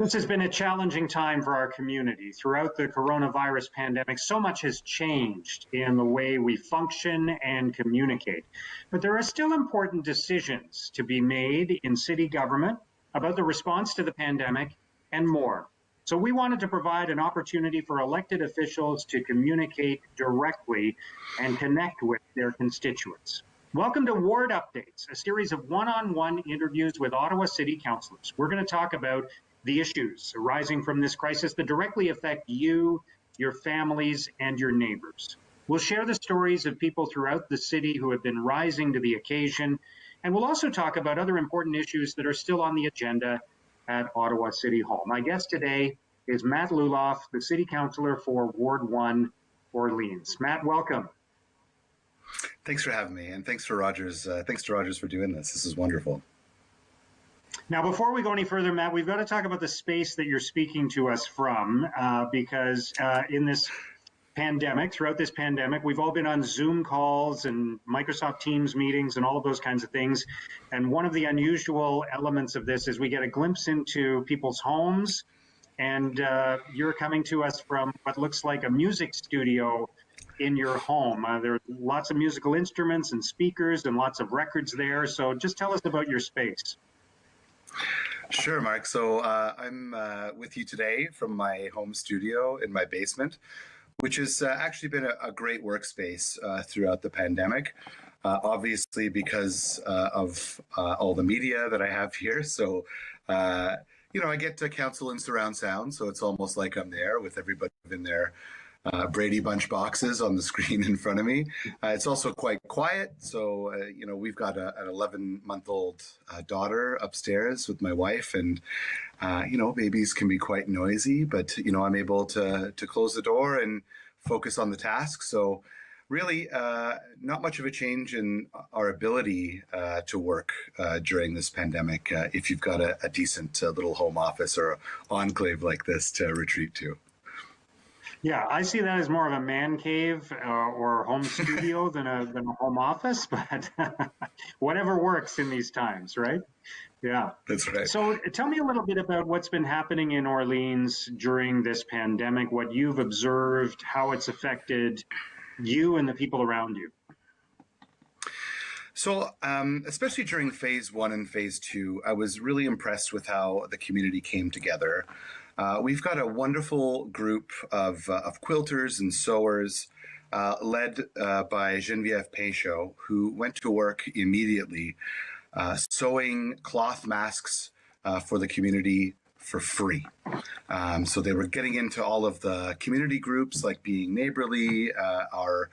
This has been a challenging time for our community. Throughout the coronavirus pandemic, so much has changed in the way we function and communicate. But there are still important decisions to be made in city government about the response to the pandemic and more. So we wanted to provide an opportunity for elected officials to communicate directly and connect with their constituents. Welcome to Ward Updates, a series of one-on-one interviews with Ottawa City councillors. We're going to talk about the issues arising from this crisis that directly affect you, your families, and your neighbors. We'll share the stories of people throughout the city who have been rising to the occasion, and we'll also talk about other important issues that are still on the agenda at Ottawa City Hall. My guest today is Matt Luloff, the City Councillor for Ward 1, Orleans. Matt, welcome. Thanks for having me, and thanks to Rogers for doing this. This is wonderful. Now, before we go any further, Matt, we've got to talk about the space that you're speaking to us from, because in this pandemic, throughout this pandemic, we've all been on Zoom calls and Microsoft Teams meetings and all of those kinds of things. And one of the unusual elements of this is we get a glimpse into people's homes, and you're coming to us from what looks like a music studio in your home. There are lots of musical instruments and speakers and lots of records there. So just tell us about your space. Sure, Mark. So I'm with you today from my home studio in my basement, which has actually been a great workspace throughout the pandemic, obviously because of all the media that I have here. So, I get to counsel in surround sound, so it's almost like I'm there with everybody in their Brady Bunch boxes on the screen in front of me. It's also quite quiet. So, we've got an 11-month-old daughter upstairs with my wife, and, babies can be quite noisy, but, I'm able to close the door and focus on the task. So really not much of a change in our ability to work during this pandemic if you've got a decent little home office or enclave like this to retreat to. Yeah, I see that as more of a man cave or home studio than a home office, but whatever works in these times, right? Yeah. That's right. So tell me a little bit about what's been happening in Orleans during this pandemic, what you've observed, how it's affected you and the people around you. So, especially during phase 1 and phase 2, I was really impressed with how the community came together. We've got a wonderful group of quilters and sewers led by Geneviève Péchot, who went to work immediately sewing cloth masks for the community for free. So they were getting into all of the community groups like Being Neighborly, our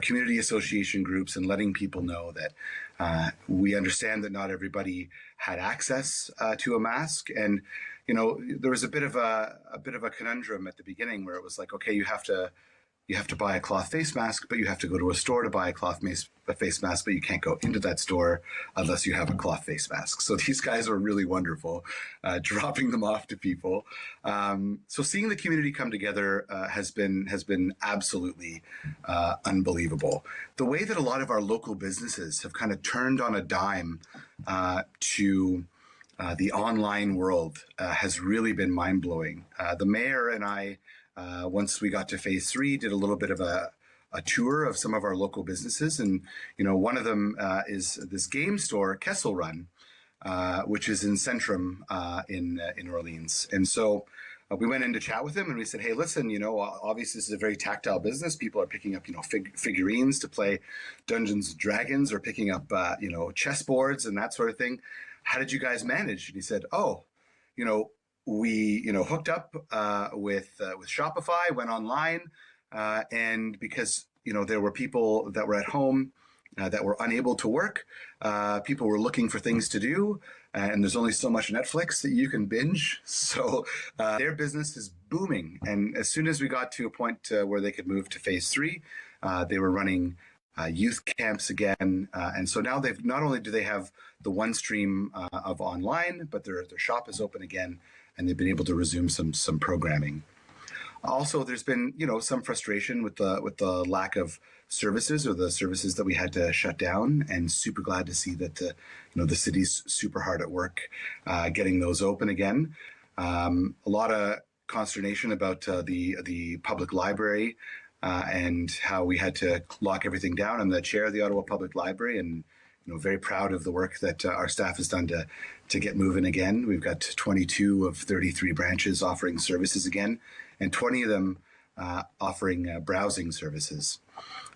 community association groups, and letting people know that we understand that not everybody had access to a mask. And there was a bit of a conundrum at the beginning where it was like, okay, you have to buy a cloth face mask, but you have to go to a store to buy a face mask, but you can't go into that store unless you have a cloth face mask. So these guys were really wonderful, dropping them off to people. So seeing the community come together has been absolutely unbelievable. The way that a lot of our local businesses have kind of turned on a dime to the online world has really been mind-blowing. The mayor and I, once we got to phase 3, did a little bit of a tour of some of our local businesses. And, one of them is this game store, Kessel Run, which is in Centrum in Orleans. And so we went in to chat with him and we said, hey, listen, obviously this is a very tactile business. People are picking up, figurines to play Dungeons and Dragons, or picking up, chessboards and that sort of thing. How did you guys manage? And he said, we, hooked up with Shopify, went online, and because, there were people that were at home that were unable to work, people were looking for things to do, and there's only so much Netflix that you can binge. So their business is booming. And as soon as we got to a point where they could move to phase 3, they were running youth camps again. And so now not only do they have the one stream of online, but their shop is open again, and they've been able to resume some programming. Also, there's been some frustration with the lack of services, or the services that we had to shut down, and super glad to see that the city's super hard at work getting those open again. A lot of consternation about the public library and how we had to lock everything down. I'm the chair of the Ottawa Public Library, and very proud of the work that our staff has done to get moving again. We've got 22 of 33 branches offering services again, and 20 of them offering browsing services.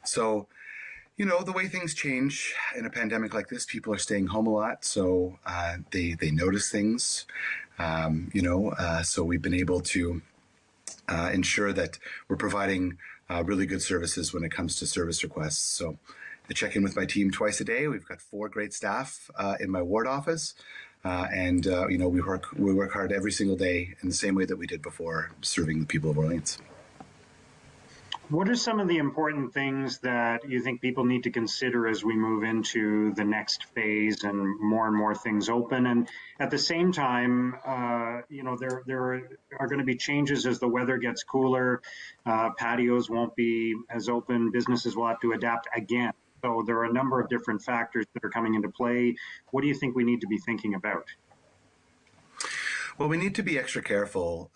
So, the way things change in a pandemic like this, people are staying home a lot, so they notice things. So we've been able to ensure that we're providing really good services when it comes to service requests. So I check in with my team twice a day. We've got 4 great staff in my ward office, and we work hard every single day in the same way that we did before, serving the people of Orleans. What are some of the important things that you think people need to consider as we move into the next phase and more things open? And at the same time, there are going to be changes as the weather gets cooler. Patios won't be as open. Businesses will have to adapt again. So there are a number of different factors that are coming into play. What do you think we need to be thinking about? Well, we need to be extra careful.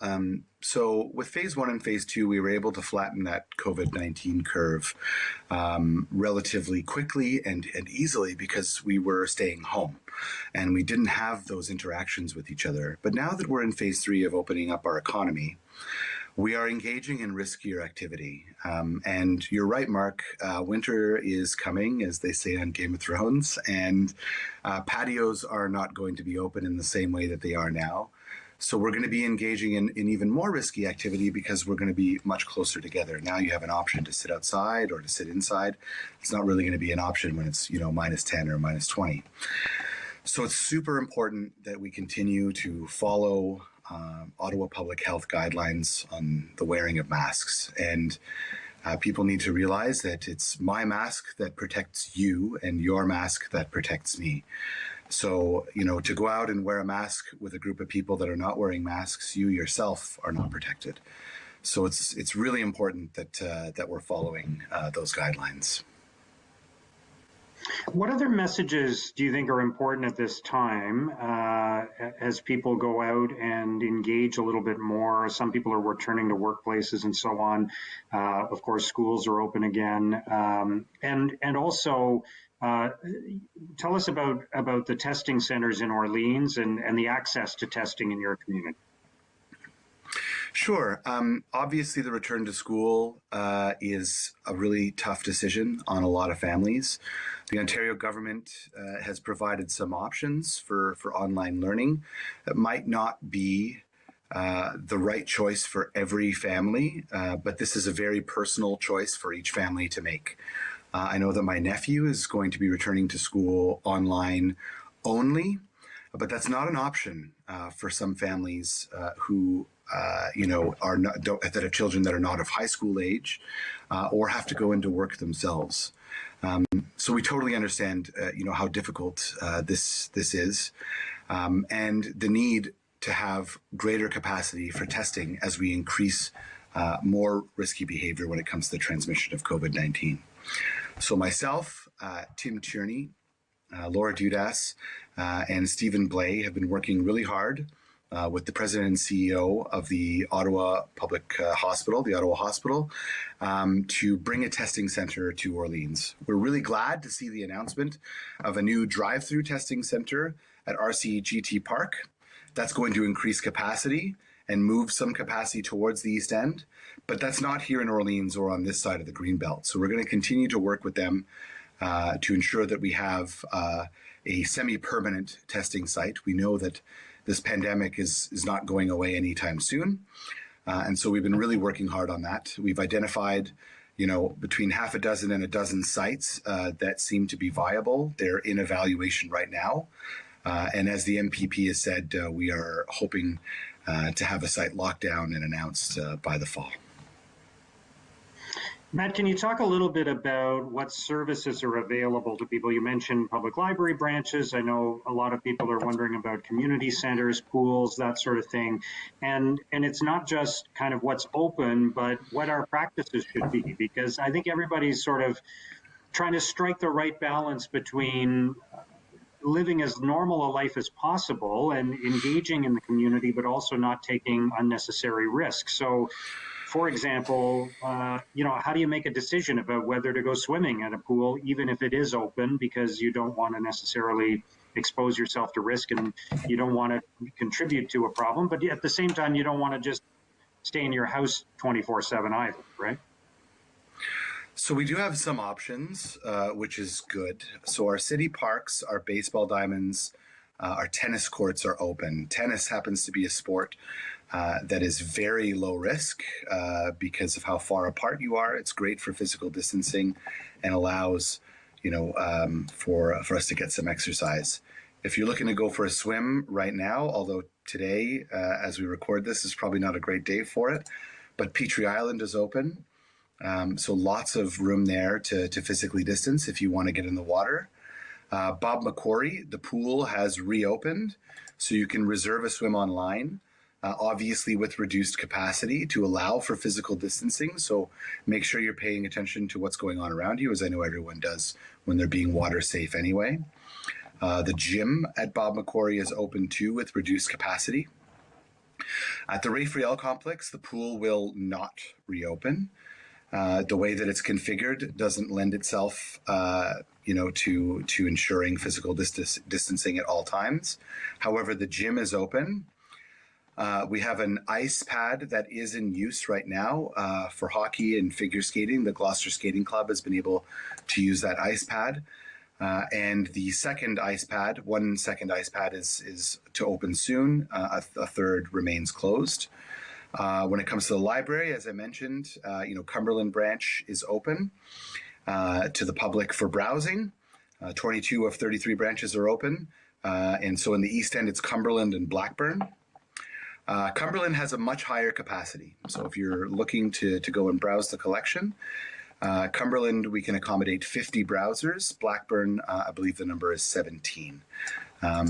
So with phase 1 and phase 2, we were able to flatten that COVID-19 curve relatively quickly and easily because we were staying home and we didn't have those interactions with each other. But now that we're in phase 3 of opening up our economy, we are engaging in riskier activity. And you're right, Mark, winter is coming, as they say on Game of Thrones, and patios are not going to be open in the same way that they are now. So we're going to be engaging in even more risky activity because we're going to be much closer together. Now you have an option to sit outside or to sit inside. It's not really going to be an option when it's, minus 10 or minus 20. So it's super important that we continue to follow Ottawa public health guidelines on the wearing of masks. And people need to realize that it's my mask that protects you and your mask that protects me. So, to go out and wear a mask with a group of people that are not wearing masks, you yourself are not protected. So it's really important that we're following those guidelines. What other messages do you think are important at this time as people go out and engage a little bit more? Some people are returning to workplaces and so on. Of course, schools are open again. And also, tell us about the testing centers in Orleans and the access to testing in your community. Sure. Obviously, the return to school is a really tough decision on a lot of families. The Ontario government has provided some options for online learning that might not be the right choice for every family, but this is a very personal choice for each family to make. I know that my nephew is going to be returning to school online only, but that's not an option for some families who that have children that are not of high school age or have to go into work themselves. So we totally understand, how difficult this is, and the need to have greater capacity for testing as we increase more risky behavior when it comes to the transmission of COVID-19. So myself, Tim Tierney, Laura Dudas, and Stephen Blais have been working really hard with the president and CEO of the Ottawa Public Hospital, the Ottawa Hospital, to bring a testing center to Orleans. We're really glad to see the announcement of a new drive-through testing center at RCGT Park. That's going to increase capacity and move some capacity towards the East End, but that's not here in Orleans or on this side of the Greenbelt. So we're going to continue to work with them to ensure that we have a semi-permanent testing site. We know that this pandemic is not going away anytime soon. And so we've been really working hard on that. We've identified, between half a dozen and a dozen sites that seem to be viable. They're in evaluation right now. And as the MPP has said, we are hoping to have a site locked down and announced by the fall. Matt, can you talk a little bit about what services are available to people? You mentioned public library branches. I know a lot of people are wondering about community centers, pools, that sort of thing. And it's not just kind of what's open, but what our practices should be, because I think everybody's sort of trying to strike the right balance between living as normal a life as possible and engaging in the community, but also not taking unnecessary risks. So, for example, how do you make a decision about whether to go swimming at a pool, even if it is open, because you don't want to necessarily expose yourself to risk and you don't want to contribute to a problem, but at the same time, you don't want to just stay in your house 24/7 either, right? So we do have some options, which is good. So our city parks, our baseball diamonds, our tennis courts are open. Tennis happens to be a sport that is very low risk because of how far apart you are. It's great for physical distancing and allows, for us to get some exercise. If you're looking to go for a swim right now, although today, as we record this, is probably not a great day for it, but Petrie Island is open. So lots of room there to physically distance if you want to get in the water. Bob McQuarrie, the pool has reopened, so you can reserve a swim online, obviously with reduced capacity to allow for physical distancing. So make sure you're paying attention to what's going on around you, as I know everyone does when they're being water safe anyway. The gym at Bob McQuarrie is open too with reduced capacity. At the Ray Friel complex, the pool will not reopen. The way that it's configured doesn't lend itself, to ensuring physical distancing at all times. However, the gym is open. We have an ice pad that is in use right now for hockey and figure skating. The Gloucester Skating Club has been able to use that ice pad. And the one second ice pad is to open soon. A third remains closed. When it comes to the library, as I mentioned, Cumberland branch is open to the public for browsing. 22 of 33 branches are open. And so in the East End, it's Cumberland and Blackburn. Cumberland has a much higher capacity. So if you're looking to go and browse the collection, Cumberland, we can accommodate 50 browsers. Blackburn, I believe the number is 17.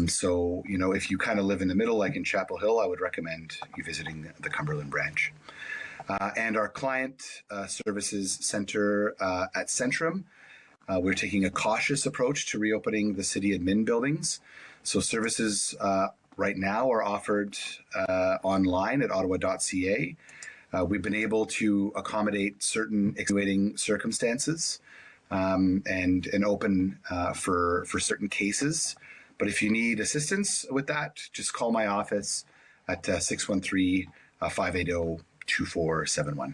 So, if you kind of live in the middle, like in Chapel Hill, I would recommend you visiting the Cumberland branch. And our client services center at Centrum, we're taking a cautious approach to reopening the city admin buildings. So services right now are offered online at ottawa.ca. We've been able to accommodate certain extenuating circumstances and open for certain cases. But if you need assistance with that, just call my office at 613-580-2471.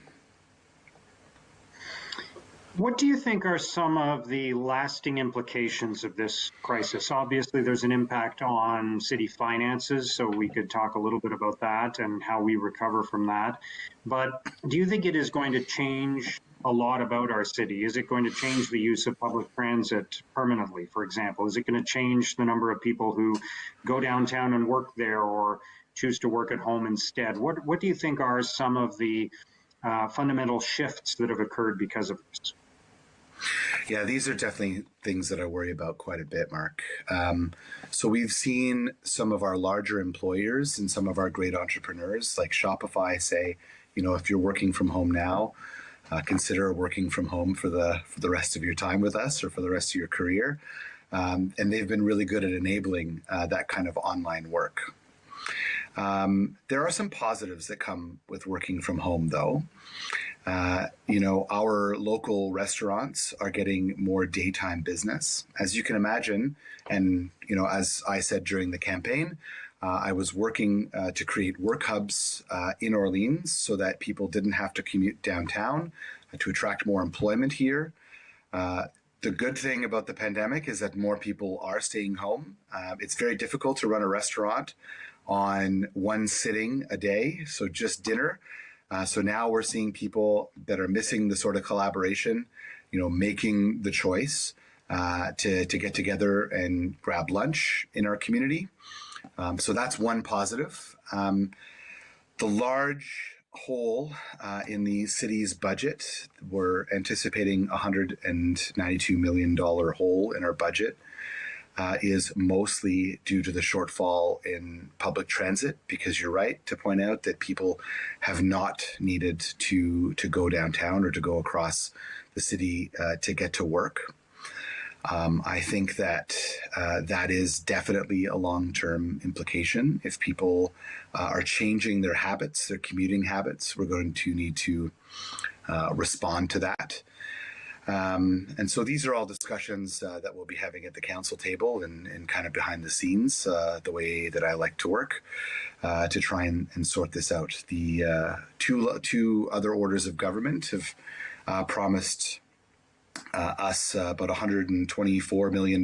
What do you think are some of the lasting implications of this crisis? Obviously, there's an impact on city finances, so we could talk a little bit about that and how we recover from that. But do you think it is going to change a lot about our city? Is it going to change the use of public transit permanently, for example? Is it going to change the number of people who go downtown and work there or choose to work at home instead? What do you think are some of the fundamental shifts that have occurred because of this? Yeah, these are definitely things that I worry about quite a bit, Mark. So we've seen some of our larger employers and some of our great entrepreneurs like Shopify say, if you're working from home now, consider working from home for the rest of your time with us or for the rest of your career. And they've been really good at enabling that kind of online work. There are some positives that come with working from home, though. Our local restaurants are getting more daytime business. As you can imagine, and, as I said during the campaign, I was working to create work hubs in Orleans so that people didn't have to commute downtown to attract more employment here. The good thing about the pandemic is that more people are staying home. It's very difficult to run a restaurant on one sitting a day, so just dinner. So now we're seeing people that are missing the sort of collaboration, making the choice to get together and grab lunch in our community. So that's one positive. The large hole in the city's budget. We're anticipating $192 million hole in our budget. Is mostly due to the shortfall in public transit, because you're right to point out that people have not needed to go downtown or to go across the city to get to work. I think that that is definitely a long-term implication. If people are changing their habits, their commuting habits, we're going to need to respond to that. And so these are all discussions that we'll be having at the council table and kind of behind the scenes, the way that I like to work, to try and sort this out. The two other orders of government have promised us about $124 million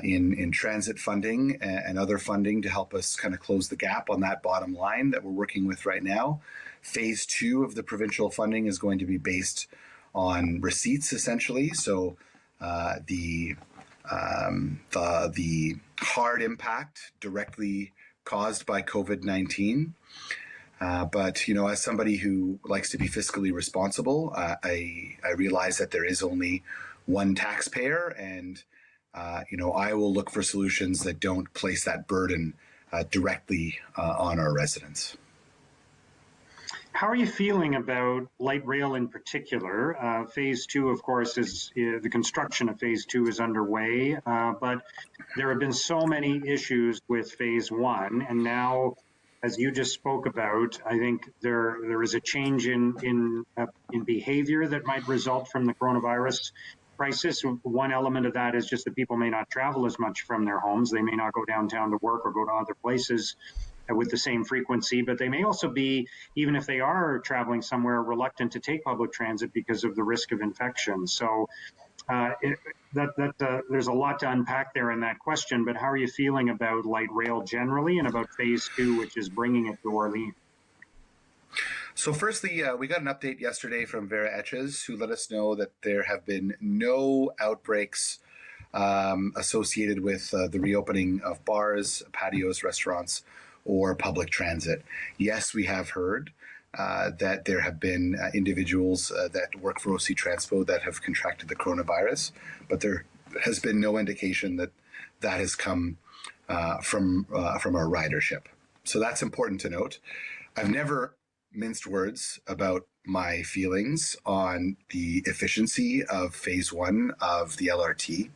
in transit funding and other funding to help us kind of close the gap on that bottom line that we're working with right now. Phase 2 of the provincial funding is going to be based on receipts, essentially. So the hard impact directly caused by COVID-19. But, you know, as somebody who likes to be fiscally responsible, I realize that there is only one taxpayer, and, you know, I will look for solutions that don't place that burden directly on our residents. How are you feeling about light rail in particular? Phase 2, of course, is the construction of Phase 2 is underway, but there have been so many issues with Phase 1, and now, as you just spoke about, I think there is a change in behavior that might result from the coronavirus crisis. One element of that is just that people may not travel as much from their homes. They may not go downtown to work or go to other places with the same frequency, but they may also be, even if they are traveling somewhere, reluctant to take public transit because of the risk of infection. So there's a lot to unpack there in that question, but how are you feeling about light rail generally and about Phase 2, which is bringing it to Orleans? So firstly, we got an update yesterday from Vera Etches, who let us know that there have been no outbreaks associated with the reopening of bars, patios, restaurants, or public transit. Yes, we have heard that there have been individuals that work for OC Transpo that have contracted the coronavirus, but there has been no indication that that has come from our ridership. So that's important to note. I've never minced words about my feelings on the efficiency of Phase 1 of the LRT.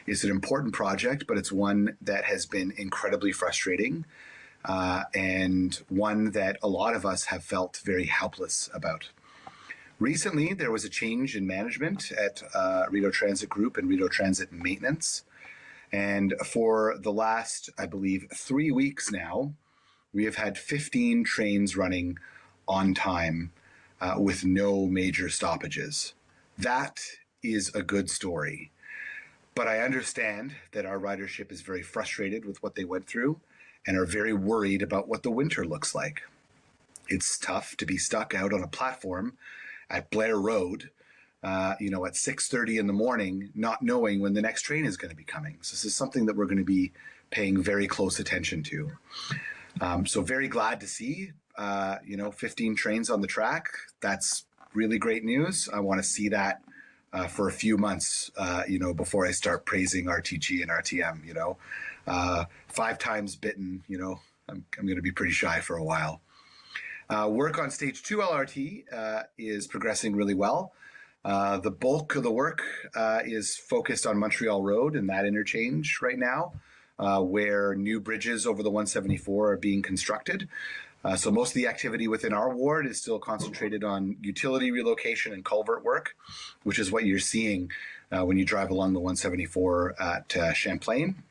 It's an important project, but it's one that has been incredibly frustrating. And one that a lot of us have felt very helpless about. Recently, there was a change in management at Rideau Transit Group and Rideau Transit Maintenance. And for the last, I believe, 3 weeks now, we have had 15 trains running on time with no major stoppages. That is a good story. But I understand that our ridership is very frustrated with what they went through and are very worried about what the winter looks like. It's tough to be stuck out on a platform at Blair Road, at 6:30 in the morning, not knowing when the next train is going to be coming. So this is something that we're going to be paying very close attention to. So very glad to see, 15 trains on the track. That's really great news. I want to see that for a few months, before I start praising RTG and RTM, 5 times bitten, I'm going to be pretty shy for a while. Work on Stage 2 LRT is progressing really well. The bulk of the work is focused on Montreal Road and that interchange right now, where new bridges over the 174 are being constructed. So most of the activity within our ward is still concentrated on utility relocation and culvert work, which is what you're seeing when you drive along the 174 at Champlain.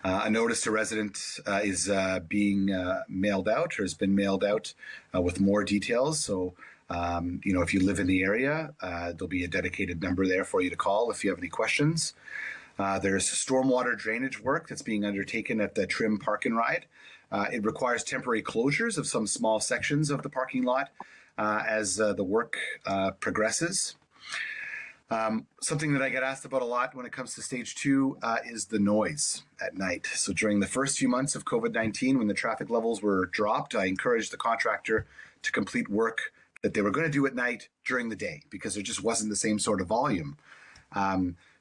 A notice to residents is being mailed out, or has been mailed out with more details. So, if you live in the area, there'll be a dedicated number there for you to call if you have any questions. There's stormwater drainage work that's being undertaken at the Trim Park and Ride. It requires temporary closures of some small sections of the parking lot as the work progresses. Something that I get asked about a lot when it comes to stage two is the noise at night. So during the first few months of COVID-19, when the traffic levels were dropped, I encouraged the contractor to complete work that they were going to do at night during the day because there just wasn't the same sort of volume.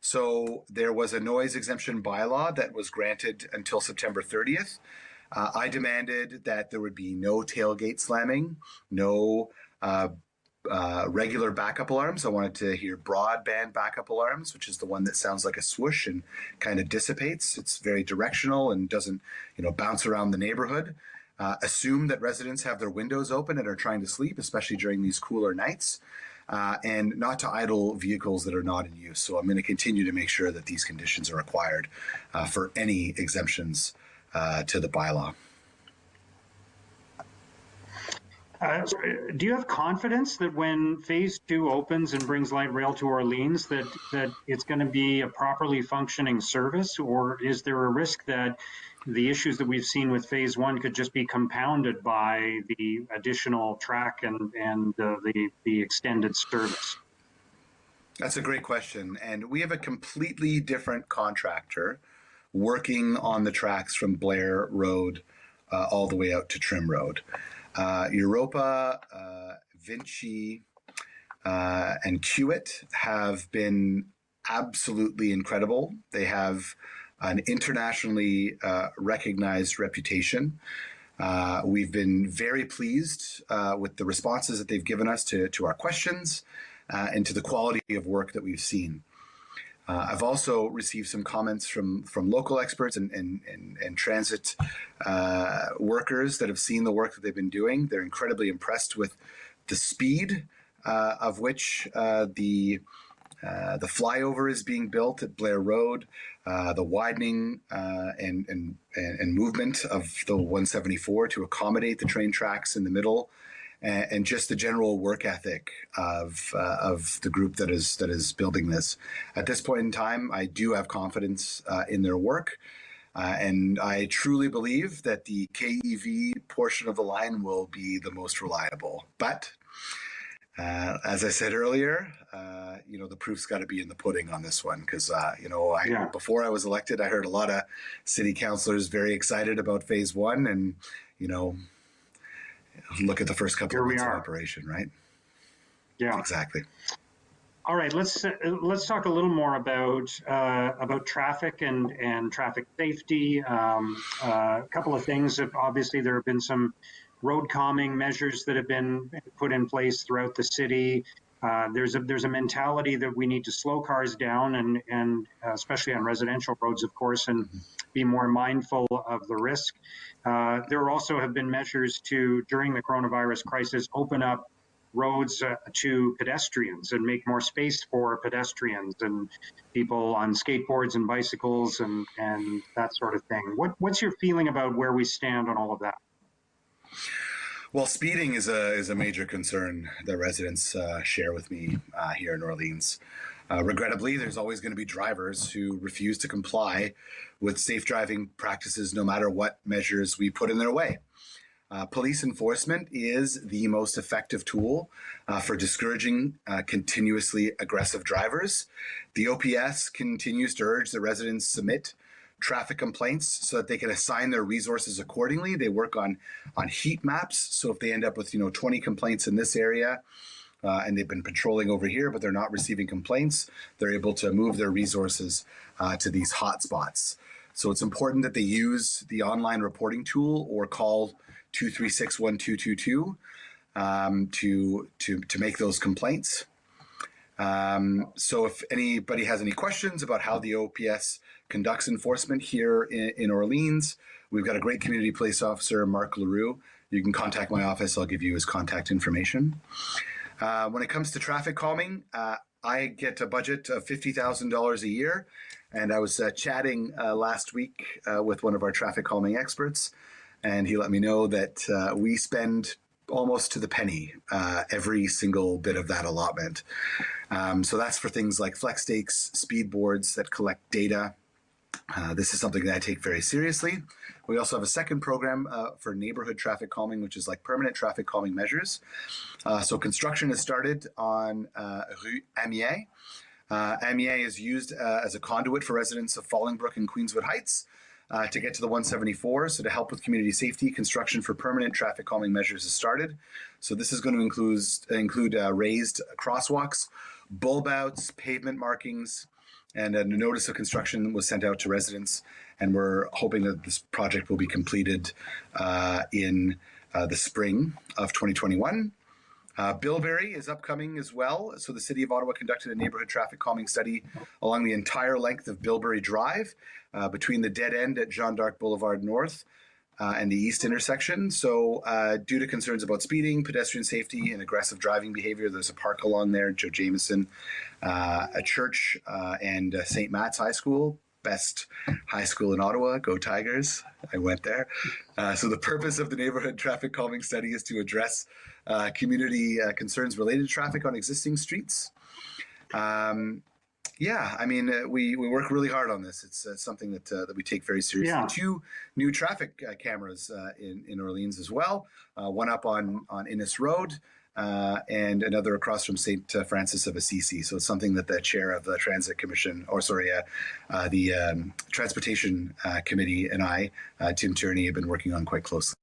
So there was a noise exemption bylaw that was granted until September 30th. I demanded that there would be no tailgate slamming, no regular backup alarms. I wanted to hear broadband backup alarms, which is the one that sounds like a swoosh and kind of dissipates. It's very directional and doesn't, bounce around the neighborhood. Assume that residents have their windows open and are trying to sleep, especially during these cooler nights, and not to idle vehicles that are not in use. So I'm going to continue to make sure that these conditions are required for any exemptions to the bylaw. Do you have confidence that when phase two opens and brings light rail to Orleans, that it's going to be a properly functioning service, or is there a risk that the issues that we've seen with phase one could just be compounded by the additional track and the extended service? That's a great question. And we have a completely different contractor working on the tracks from Blair Road all the way out to Trim Road. Europa, Vinci, and Kiewit have been absolutely incredible. They have an internationally recognized reputation. We've been very pleased with the responses that they've given us to our questions and to the quality of work that we've seen. I've also received some comments from local experts and transit workers that have seen the work that they've been doing. They're incredibly impressed with the speed of which the flyover is being built at Blair Road, the widening and movement of the 174 to accommodate the train tracks in the middle, and just the general work ethic of the group that is building this. At this point in time, I do have confidence in their work, and I truly believe that the KEV portion of the line will be the most reliable. But as I said earlier, the proof's got to be in the pudding on this one, because before I was elected, I heard a lot of city councillors very excited about phase one, and look at the first couple of months of operation, right? Yeah, exactly. All right, let's talk a little more about traffic and traffic safety. A couple of things. Obviously, there have been some road calming measures that have been put in place throughout the city. There's a mentality that we need to slow cars down, and especially on residential roads, of course, and be more mindful of the risk. There also have been measures to, during the coronavirus crisis, open up roads to pedestrians and make more space for pedestrians and people on skateboards and bicycles and that sort of thing. What's your feeling about where we stand on all of that? Well, speeding is a major concern that residents share with me here in Orleans. Regrettably, there's always going to be drivers who refuse to comply with safe driving practices no matter what measures we put in their way. Police enforcement is the most effective tool for discouraging continuously aggressive drivers. The OPS continues to urge that residents submit traffic complaints so that they can assign their resources accordingly. They work on heat maps. So if they end up with 20 complaints in this area, and they've been patrolling over here, but they're not receiving complaints, they're able to move their resources to these hot spots. So it's important that they use the online reporting tool or call 236-1222 to make those complaints. So if anybody has any questions about how the OPS conducts enforcement here in Orleans, we've got a great community police officer, Mark LaRue. You can contact my office. I'll give you his contact information. When it comes to traffic calming, I get a budget of $50,000 a year. And I was chatting last week with one of our traffic calming experts, and he let me know that we spend almost to the penny every single bit of that allotment. So that's for things like flex stakes, speed boards that collect data. This is something that I take very seriously. We also have a second program for neighborhood traffic calming, which is like permanent traffic calming measures. So construction has started on Rue Amiens. MEA is used as a conduit for residents of Fallingbrook and Queenswood Heights to get to the 174. So to help with community safety, construction for permanent traffic calming measures has started. So this is going to include raised crosswalks, bulb outs, pavement markings, and a notice of construction was sent out to residents. And we're hoping that this project will be completed in the spring of 2021. Bilberry is upcoming as well. So the City of Ottawa conducted a neighborhood traffic calming study along the entire length of Bilberry Drive between the dead end at Jeanne d'Arc Boulevard North and the East intersection. So due to concerns about speeding, pedestrian safety, and aggressive driving behavior, there's a park along there, Joe Jameson, a church, and St. Matt's High School. Best high school in Ottawa. Go Tigers. I went there. So the purpose of the neighborhood traffic calming study is to address community concerns related to traffic on existing streets. Yeah, I mean, we work really hard on this. It's something that we take very seriously. Yeah. 2 new traffic cameras in Orleans as well. One up on Innes Road, and another across from St. Francis of Assisi. So it's something that the chair of the Transit Commission, the Transportation Committee, and I, Tim Tierney, have been working on quite closely.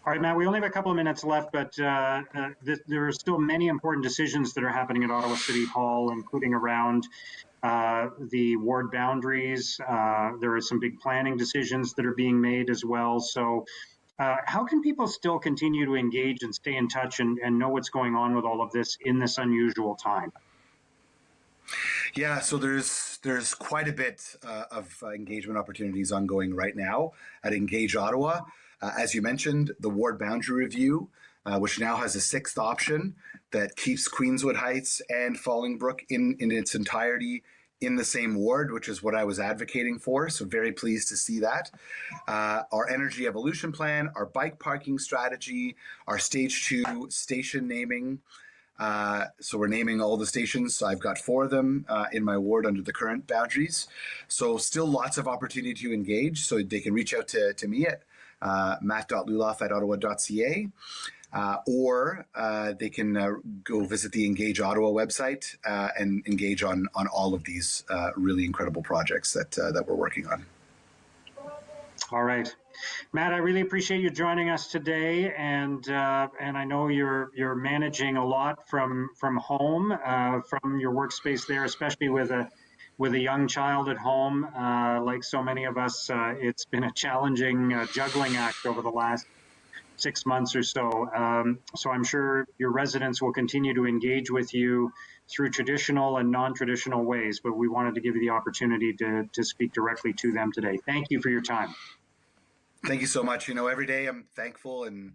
All right, Matt, we only have a couple of minutes left, but there are still many important decisions that are happening at Ottawa City Hall, including around the ward boundaries. There are some big planning decisions that are being made as well. So how can people still continue to engage and stay in touch and know what's going on with all of this in this unusual time? Yeah, so there's quite a bit of engagement opportunities ongoing right now at Engage Ottawa. As you mentioned, the ward boundary review, which now has a 6th option that keeps Queenswood Heights and Fallingbrook in its entirety in the same ward, which is what I was advocating for. So very pleased to see that. Our energy evolution plan, our bike parking strategy, our stage 2 station naming. So we're naming all the stations. So I've got 4 of them in my ward under the current boundaries. So still lots of opportunity to engage. So they can reach out to me at matt.luloff@ottawa.ca. Or they can go visit the Engage Ottawa website and engage on all of these really incredible projects that we're working on. All right, Matt, I really appreciate you joining us today, and I know you're managing a lot from home, from your workspace there, especially with a young child at home. Like so many of us, it's been a challenging juggling act over the last 6 months or so. So I'm sure your residents will continue to engage with you through traditional and non-traditional ways, but we wanted to give you the opportunity to speak directly to them today. Thank you for your time. Thank you so much. Every day I'm thankful and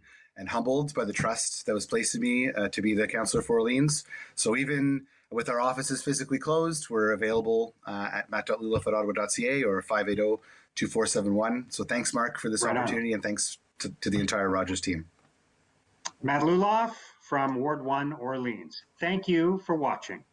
humbled by the trust that was placed in me to be the councillor for Orleans. So even with our offices physically closed, we're available at matt.luloff@ottawa.ca or 580-2471. So thanks, Mark, for this opportunity, and thanks to the entire Rogers team. Matt Luloff from Ward 1, Orleans. Thank you for watching.